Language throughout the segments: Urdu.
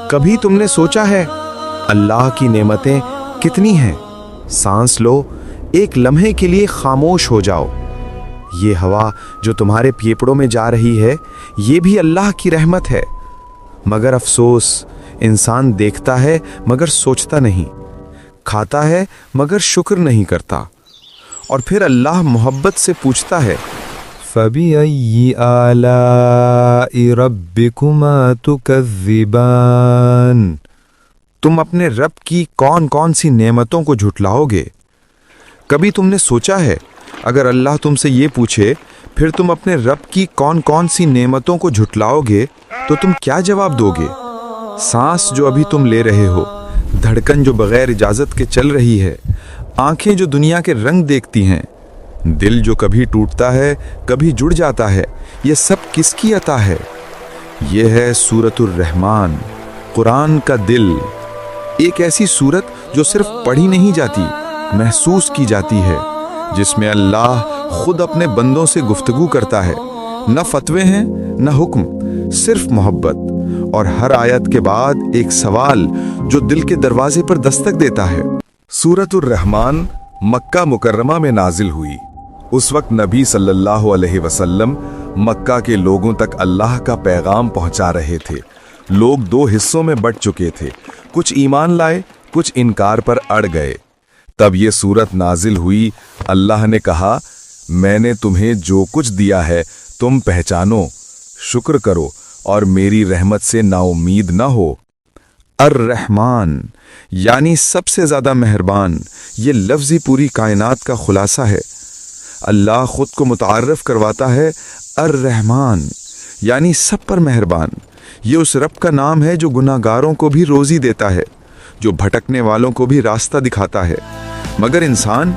کبھی تم نے سوچا ہے اللہ کی نعمتیں کتنی ہیں؟ سانس لو، ایک لمحے کے لیے خاموش ہو جاؤ۔ یہ ہوا جو تمہارے پھیپھڑوں میں جا رہی ہے، یہ بھی اللہ کی رحمت ہے۔ مگر افسوس، انسان دیکھتا ہے مگر سوچتا نہیں، کھاتا ہے مگر شکر نہیں کرتا، اور پھر اللہ محبت سے پوچھتا ہے، فَبِأَيِّ آلَاءِ رَبِّكُمَا تُكَذِّبَانِ؟ تم اپنے رب کی کون کون سی نعمتوں کو جھٹلاؤ گے؟ کبھی تم نے سوچا ہے اگر اللہ تم سے یہ پوچھے پھر تم اپنے رب کی کون کون سی نعمتوں کو جھٹلاؤ گے تو تم کیا جواب دو گے؟ سانس جو ابھی تم لے رہے ہو، دھڑکن جو بغیر اجازت کے چل رہی ہے، آنکھیں جو دنیا کے رنگ دیکھتی ہیں، دل جو کبھی ٹوٹتا ہے کبھی جڑ جاتا ہے، یہ سب کس کی عطا ہے؟ یہ ہے سورۃ الرحمن، قرآن کا دل، ایک ایسی سورت جو صرف پڑھی نہیں جاتی، محسوس کی جاتی ہے، جس میں اللہ خود اپنے بندوں سے گفتگو کرتا ہے۔ نہ فتوے ہیں نہ حکم، صرف محبت، اور ہر آیت کے بعد ایک سوال جو دل کے دروازے پر دستک دیتا ہے۔ سورۃ الرحمن مکہ مکرمہ میں نازل ہوئی۔ اس وقت نبی صلی اللہ علیہ وسلم مکہ کے لوگوں تک اللہ کا پیغام پہنچا رہے تھے۔ لوگ دو حصوں میں بٹ چکے تھے، کچھ ایمان لائے، کچھ انکار پر اڑ گئے۔ تب یہ سورت نازل ہوئی۔ اللہ نے کہا، میں نے تمہیں جو کچھ دیا ہے تم پہچانو، شکر کرو اور میری رحمت سے نا امید نہ ہو۔ الرحمن یعنی سب سے زیادہ مہربان، یہ لفظ ہی پوری کائنات کا خلاصہ ہے۔ اللہ خود کو متعارف کرواتا ہے الرحمن یعنی سب پر مہربان۔ یہ اس رب کا نام ہے جو گناہ گاروں کو بھی روزی دیتا ہے، جو بھٹکنے والوں کو بھی راستہ دکھاتا ہے، مگر انسان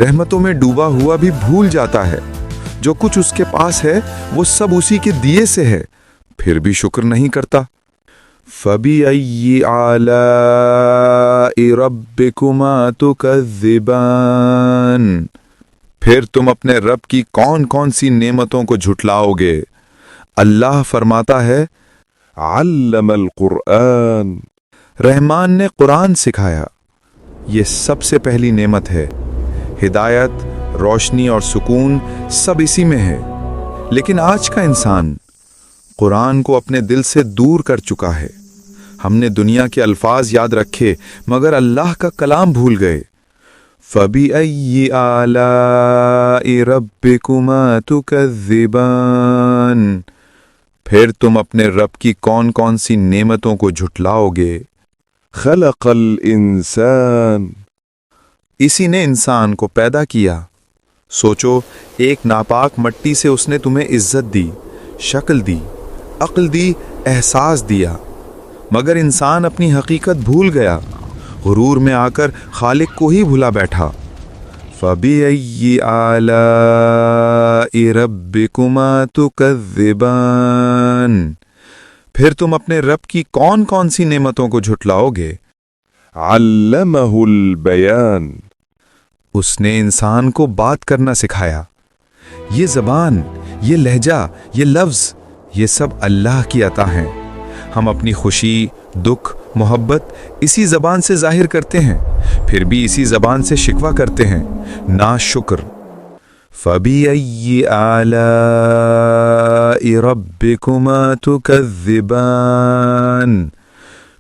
رحمتوں میں ڈوبا ہوا بھی بھول جاتا ہے۔ جو کچھ اس کے پاس ہے وہ سب اسی کے دیے سے ہے، پھر بھی شکر نہیں کرتا۔ فَبِأَيِّ آلَاءِ رَبِّكُمَا تُكَذِّبَانِ؟ پھر تم اپنے رب کی کون کون سی نعمتوں کو جھٹلاؤ گے؟ اللہ فرماتا ہے، علم القرآن، رحمان نے قرآن سکھایا۔ یہ سب سے پہلی نعمت ہے۔ ہدایت، روشنی اور سکون سب اسی میں ہے، لیکن آج کا انسان قرآن کو اپنے دل سے دور کر چکا ہے۔ ہم نے دنیا کے الفاظ یاد رکھے مگر اللہ کا کلام بھول گئے۔ فَبِأَيِّ آلَاءِ رَبِّكُمَا تُكَذِّبَانِ؟ پھر تم اپنے رب کی کون کون سی نعمتوں کو جھٹلاؤ گے؟ خلق الانسان، اسی نے انسان کو پیدا کیا۔ سوچو، ایک ناپاک مٹی سے اس نے تمہیں عزت دی، شکل دی، عقل دی، احساس دیا، مگر انسان اپنی حقیقت بھول گیا، غرور میں آ کر خالق کو ہی بھلا بیٹھا۔ فَبِأَيِّ آلَاءِ رَبِّكُمَا تُكَذِّبَانِ؟ پھر تم اپنے رب کی کون کون سی نعمتوں کو جھٹلاؤ گے؟ علمہ البیان، اس نے انسان کو بات کرنا سکھایا۔ یہ زبان، یہ لہجہ، یہ لفظ، یہ سب اللہ کی عطا ہیں۔ ہم اپنی خوشی، دکھ، محبت اسی زبان سے ظاہر کرتے ہیں، پھر بھی اسی زبان سے شکوہ کرتے ہیں، ناشکر۔ فَبِأَيِّ آلَاءِ رَبِّكُمَا تُكَذِّبَانِ؟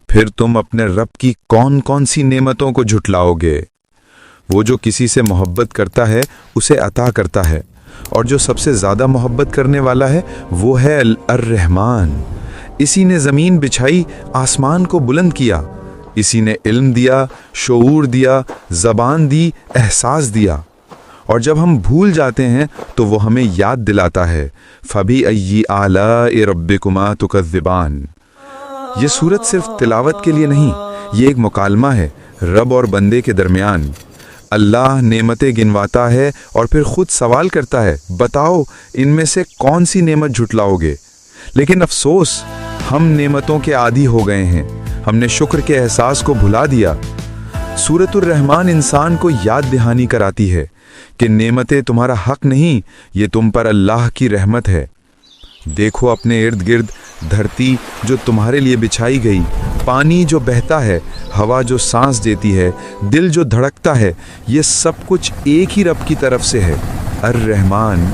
پھر تم اپنے رب کی کون کون سی نعمتوں کو جھٹلاؤ گے؟ وہ جو کسی سے محبت کرتا ہے اسے عطا کرتا ہے، اور جو سب سے زیادہ محبت کرنے والا ہے وہ ہے الرحمن۔ اسی نے زمین بچھائی، آسمان کو بلند کیا، اسی نے علم دیا، شعور دیا، زبان دی، احساس دیا، اور جب ہم بھول جاتے ہیں تو وہ ہمیں یاد دلاتا ہے۔ فَبِأَيِّ آلَاءِ رَبِّكُمَا تُكَذِّبَانِ؟ یہ صورت صرف تلاوت کے لیے نہیں، یہ ایک مکالمہ ہے رب اور بندے کے درمیان۔ اللہ نعمتیں گنواتا ہے اور پھر خود سوال کرتا ہے، بتاؤ ان میں سے کون سی نعمت جھٹلاؤ گے؟ لیکن افسوس، ہم نعمتوں کے عادی ہو گئے ہیں، ہم نے شکر کے احساس کو بھلا دیا۔ سورۃ الرحمن انسان کو یاد دہانی کراتی ہے کہ نعمتیں تمہارا حق نہیں، یہ تم پر اللہ کی رحمت ہے۔ دیکھو اپنے ارد گرد، دھرتی جو تمہارے لیے بچھائی گئی، پانی جو بہتا ہے، ہوا جو سانس دیتی ہے، دل جو دھڑکتا ہے، یہ سب کچھ ایک ہی رب کی طرف سے ہے، الرحمن۔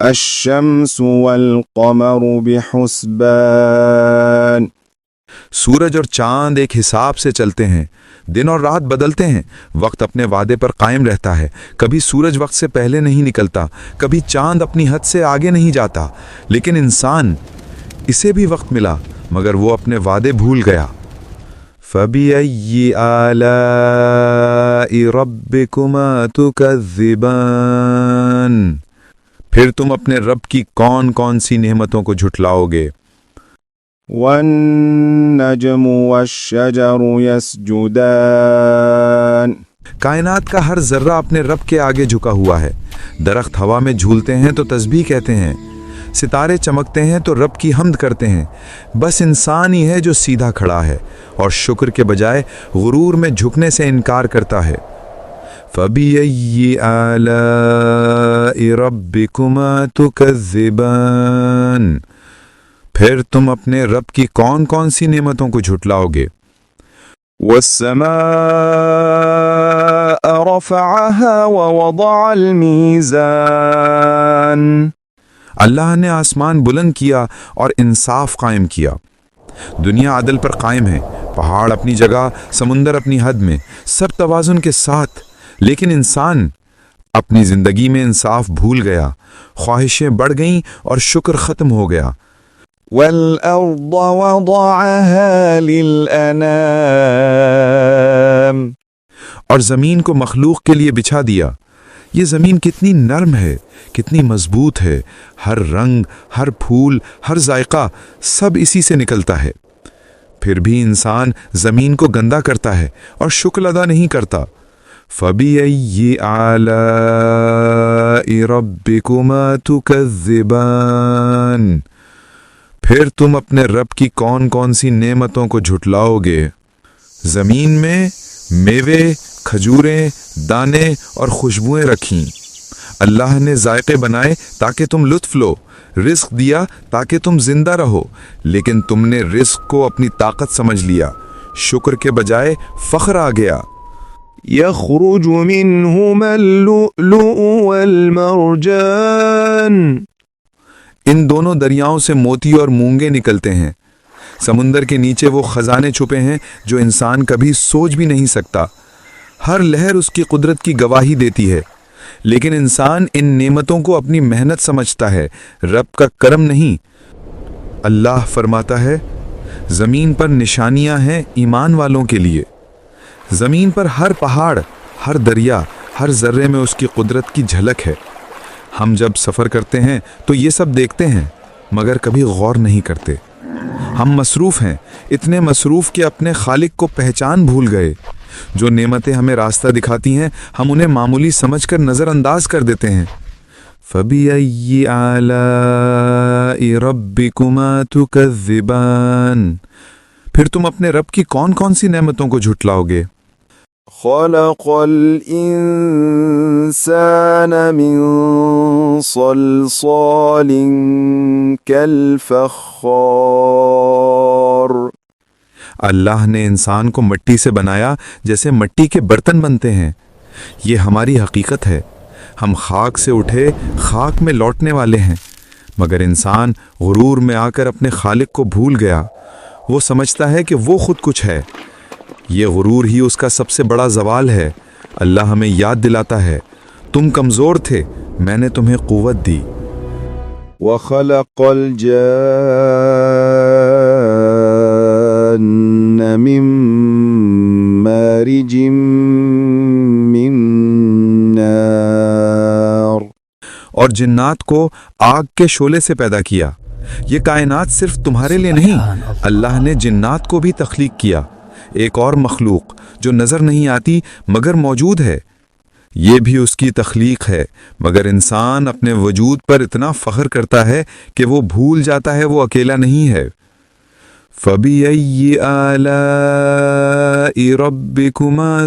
الشمس والقمر بحسبان سورج اور چاند ایک حساب سے چلتے ہیں، دن اور رات بدلتے ہیں، وقت اپنے وعدے پر قائم رہتا ہے، کبھی سورج وقت سے پہلے نہیں نکلتا، کبھی چاند اپنی حد سے آگے نہیں جاتا، لیکن انسان، اسے بھی وقت ملا مگر وہ اپنے وعدے بھول گیا۔ فَبِأَيِّ آلَاءِ رَبِّكُمَا تُكَذِّبَانِ پھر تم اپنے رب کی کون کون سی نعمتوں کو جھٹلاؤ گے؟ وَالنَّجْمُ وَالشَّجَرُ يَسْجُدَانِ کائنات کا ہر ذرہ اپنے رب کے آگے جھکا ہوا ہے، درخت ہوا میں جھولتے ہیں تو تسبیح کہتے ہیں، ستارے چمکتے ہیں تو رب کی حمد کرتے ہیں، بس انسان ہی ہے جو سیدھا کھڑا ہے اور شکر کے بجائے غرور میں جھکنے سے انکار کرتا ہے۔ فَبِأَيِّ آلَاءِ رَبِّكُمَا تُكَذِّبَانِ پھر تم اپنے رب کی کون کون سی نعمتوں کو جھٹلاؤ گے؟ وَالسَّمَاءَ رَفَعَهَا وَوَضَعَ الْمِيزَانَ اللہ نے آسمان بلند کیا اور انصاف قائم کیا۔ دنیا عدل پر قائم ہے، پہاڑ اپنی جگہ، سمندر اپنی حد میں، سب توازن کے ساتھ، لیکن انسان اپنی زندگی میں انصاف بھول گیا، خواہشیں بڑھ گئیں اور شکر ختم ہو گیا۔ وَالْأَرْضَ وَضَعَهَا لِلْأَنَامِ اور زمین کو مخلوق کے لیے بچھا دیا۔ یہ زمین کتنی نرم ہے، کتنی مضبوط ہے، ہر رنگ، ہر پھول، ہر ذائقہ سب اسی سے نکلتا ہے، پھر بھی انسان زمین کو گندا کرتا ہے اور شکر ادا نہیں کرتا۔ فَبِأَيِّ آلَاءِ رَبِّكُمَا تُكَذِّبَانِ پھر تم اپنے رب کی کون کون سی نعمتوں کو جھٹلاؤ گے؟ زمین میں میوے، کھجوریں، دانے اور خوشبوئیں رکھیں، اللہ نے ذائقے بنائے تاکہ تم لطف لو، رزق دیا تاکہ تم زندہ رہو، لیکن تم نے رزق کو اپنی طاقت سمجھ لیا، شکر کے بجائے فخر آ گیا۔ يَخْرُجُ مِنْهُمَا اللُّؤْلُؤُ وَالْمَرْجَانُ ان دونوں دریاؤں سے موتی اور مونگے نکلتے ہیں، سمندر کے نیچے وہ خزانے چھپے ہیں جو انسان کبھی سوچ بھی نہیں سکتا، ہر لہر اس کی قدرت کی گواہی دیتی ہے، لیکن انسان ان نعمتوں کو اپنی محنت سمجھتا ہے، رب کا کرم نہیں۔ اللہ فرماتا ہے، زمین پر نشانیاں ہیں ایمان والوں کے لیے، زمین پر ہر پہاڑ، ہر دریا، ہر ذرے میں اس کی قدرت کی جھلک ہے۔ ہم جب سفر کرتے ہیں تو یہ سب دیکھتے ہیں مگر کبھی غور نہیں کرتے، ہم مصروف ہیں، اتنے مصروف کہ اپنے خالق کو پہچان بھول گئے۔ جو نعمتیں ہمیں راستہ دکھاتی ہیں ہم انہیں معمولی سمجھ کر نظر انداز کر دیتے ہیں۔ فَبِأَيِّ آلَاءِ رَبِّكُمَا تُكَذِّبَانِ پھر تم اپنے رب کی کون کون سی نعمتوں کو جھٹلاؤ گے؟ خَلَقَ الْإِنسَانَ مِنْ صَلْصَالٍ كَالْفَخَّارِ اللہ نے انسان کو مٹی سے بنایا جیسے مٹی کے برتن بنتے ہیں، یہ ہماری حقیقت ہے، ہم خاک سے اٹھے خاک میں لوٹنے والے ہیں، مگر انسان غرور میں آ کر اپنے خالق کو بھول گیا، وہ سمجھتا ہے کہ وہ خود کچھ ہے، یہ غرور ہی اس کا سب سے بڑا زوال ہے۔ اللہ ہمیں یاد دلاتا ہے، تم کمزور تھے، میں نے تمہیں قوت دی۔ وَخَلَقَ الْجَانَّ مِن مَّارِجٍ مِّن نَّارٍ اور جنات کو آگ کے شعلے سے پیدا کیا۔ یہ کائنات صرف تمہارے لیے نہیں، اللہ نے جنات کو بھی تخلیق کیا، ایک اور مخلوق جو نظر نہیں آتی مگر موجود ہے، یہ بھی اس کی تخلیق ہے، مگر انسان اپنے وجود پر اتنا فخر کرتا ہے کہ وہ بھول جاتا ہے وہ اکیلا نہیں ہے۔ فَبِأَيِّ آلَاءِ رَبِّكُمَا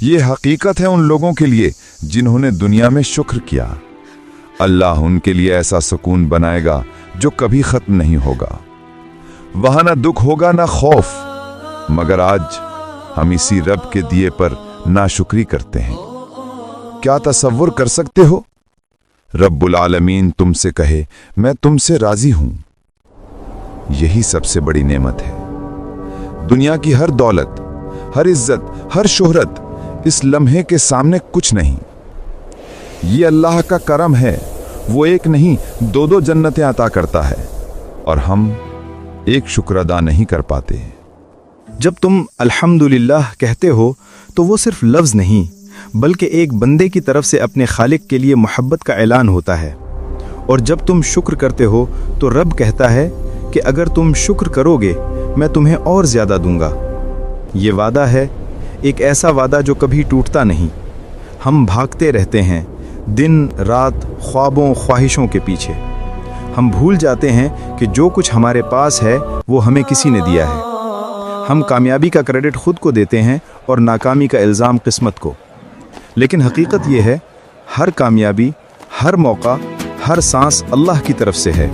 یہ حقیقت ہے ان لوگوں کے لیے جنہوں نے دنیا میں شکر کیا۔ اللہ ان کے لیے ایسا سکون بنائے گا جو کبھی ختم نہیں ہوگا۔ وہاں نہ دکھ ہوگا نہ خوف، مگر آج ہم اسی رب کے دیے پر ناشکری کرتے ہیں۔ کیا تصور کر سکتے ہو رب العالمین تم سے کہے میں تم سے راضی ہوں؟ یہی سب سے بڑی نعمت ہے۔ دنیا کی ہر دولت، ہر عزت، ہر شہرت اس لمحے کے سامنے کچھ نہیں۔ یہ اللہ کا کرم ہے، وہ ایک نہیں دو دو جنتیں عطا کرتا ہے، اور ہم ایک شکر ادا نہیں کر پاتے۔ جب تم الحمدللہ کہتے ہو تو وہ صرف لفظ نہیں بلکہ ایک بندے کی طرف سے اپنے خالق کے لیے محبت کا اعلان ہوتا ہے، اور جب تم شکر کرتے ہو تو رب کہتا ہے کہ اگر تم شکر کرو گے میں تمہیں اور زیادہ دوں گا۔ یہ وعدہ ہے، ایک ایسا وعدہ جو کبھی ٹوٹتا نہیں۔ ہم بھاگتے رہتے ہیں دن رات خوابوں خواہشوں کے پیچھے۔ ہم بھول جاتے ہیں کہ جو کچھ ہمارے پاس ہے وہ ہمیں کسی نے دیا ہے۔ ہم کامیابی کا کریڈٹ خود کو دیتے ہیں اور ناکامی کا الزام قسمت کو۔ لیکن حقیقت یہ ہے، ہر کامیابی، ہر موقع، ہر سانس اللہ کی طرف سے ہے۔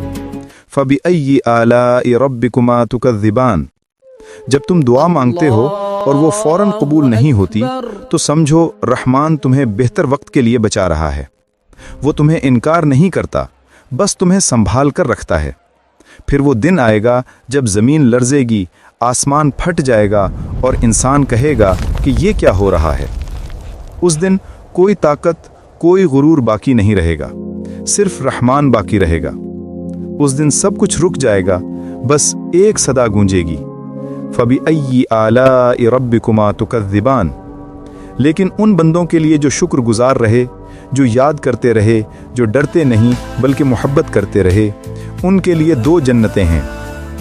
فَبِأَيِّ آلَاءِ رَبِّكُمَا تُكَذِّبَانِ۔ جب تم دعا مانگتے ہو اور وہ فوراً قبول نہیں ہوتی تو سمجھو رحمان تمہیں بہتر وقت کے لیے بچا رہا ہے۔ وہ تمہیں انکار نہیں کرتا، بس تمہیں سنبھال کر رکھتا ہے۔ پھر وہ دن آئے گا جب زمین لرزے گی، آسمان پھٹ جائے گا اور انسان کہے گا کہ یہ کیا ہو رہا ہے۔ اس دن کوئی طاقت، کوئی غرور باقی نہیں رہے گا، صرف رحمان باقی رہے گا۔ اس دن سب کچھ رک جائے گا، بس ایک صدا گونجے گی، فَبِأَيِّ آلَاءِ رَبِّكُمَا تُكَذِّبَانِ۔ لیکن ان بندوں کے لیے جو شکر گزار رہے، جو یاد کرتے رہے، جو ڈرتے نہیں بلکہ محبت کرتے رہے، ان کے لیے دو جنتیں ہیں،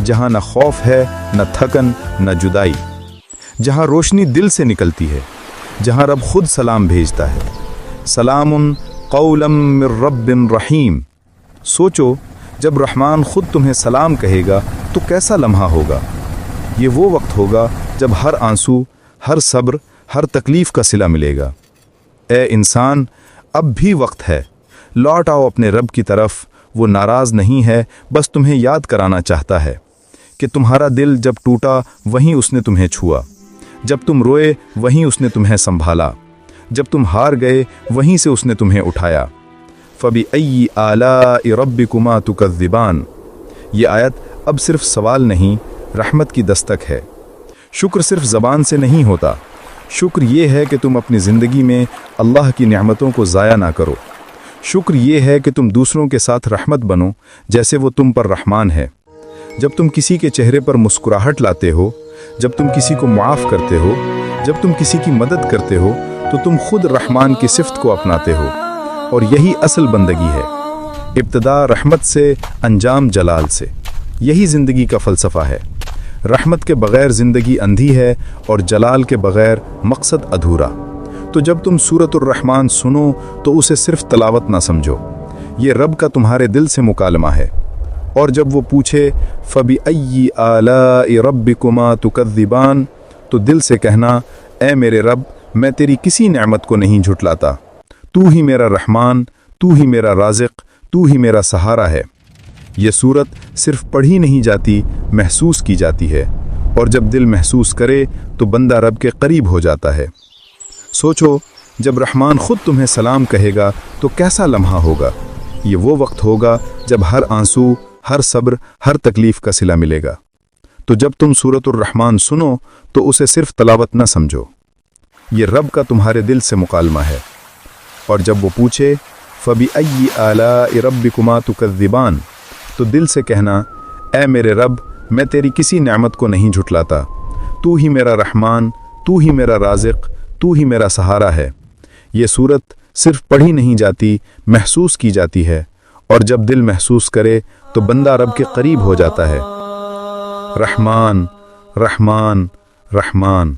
جہاں نہ خوف ہے، نہ تھکن، نہ جدائی، جہاں روشنی دل سے نکلتی ہے، جہاں رب خود سلام بھیجتا ہے۔ سلام قولا من رب رحیم۔ سوچو جب رحمان خود تمہیں سلام کہے گا تو کیسا لمحہ ہوگا؟ یہ وہ وقت ہوگا جب ہر آنسو، ہر صبر، ہر تکلیف کا صلہ ملے گا۔ اے انسان، اب بھی وقت ہے، لوٹ آؤ اپنے رب کی طرف۔ وہ ناراض نہیں ہے، بس تمہیں یاد کرانا چاہتا ہے کہ تمہارا دل جب ٹوٹا وہیں اس نے تمہیں چھوا، جب تم روئے وہیں اس نے تمہیں سنبھالا، جب تم ہار گئے وہیں سے اس نے تمہیں اٹھایا۔ فَبِأَيِّ آلَاءِ رَبِّكُمَا تُكَذِّبَانِ۔ یہ آیت اب صرف سوال نہیں، رحمت کی دستک ہے۔ شکر صرف زبان سے نہیں ہوتا، شکر یہ ہے کہ تم اپنی زندگی میں اللہ کی نعمتوں کو ضائع نہ کرو۔ شکر یہ ہے کہ تم دوسروں کے ساتھ رحمت بنو جیسے وہ تم پر رحمان ہے۔ جب تم کسی کے چہرے پر مسکراہٹ لاتے ہو، جب تم کسی کو معاف کرتے ہو، جب تم کسی کی مدد کرتے ہو تو تم خود رحمان کی صفت کو اپناتے ہو، اور یہی اصل بندگی ہے۔ ابتدا رحمت سے، انجام جلال سے۔ یہی زندگی کا فلسفہ ہے۔ رحمت کے بغیر زندگی اندھی ہے اور جلال کے بغیر مقصد ادھورا۔ تو جب تم سورۃ الرحمن سنو تو اسے صرف تلاوت نہ سمجھو، یہ رب کا تمہارے دل سے مکالمہ ہے۔ اور جب وہ پوچھے فَبِأَيِّ آلَاءِ رَبِّكُمَا تُكَذِّبَانِ تو دل سے کہنا، اے میرے رب، میں تیری کسی نعمت کو نہیں جھٹلاتا، تو ہی میرا رحمان، تو ہی میرا رازق، تو ہی میرا سہارا ہے۔ یہ صورت صرف پڑھی نہیں جاتی، محسوس کی جاتی ہے، اور جب دل محسوس کرے تو بندہ رب کے قریب ہو جاتا ہے۔ سوچو جب رحمان خود تمہیں سلام کہے گا تو کیسا لمحہ ہوگا؟ یہ وہ وقت ہوگا جب ہر آنسو، ہر صبر، ہر تکلیف کا صلہ ملے گا۔ تو جب تم سورۃ الرحمن سنو تو اسے صرف تلاوت نہ سمجھو، یہ رب کا تمہارے دل سے مکالمہ ہے۔ اور جب وہ پوچھے فَبِأَيِّ آلَاءِ رَبِّكُمَا تُكَذِّبَانِ تو دل سے کہنا، اے میرے رب، میں تیری کسی نعمت کو نہیں جھٹلاتا، تو ہی میرا رحمان، تو ہی میرا رازق، تو ہی میرا سہارا ہے۔ یہ صورت صرف پڑھی نہیں جاتی، محسوس کی جاتی ہے، اور جب دل محسوس کرے تو بندہ رب کے قریب ہو جاتا ہے۔ رحمان، رحمان، رحمان۔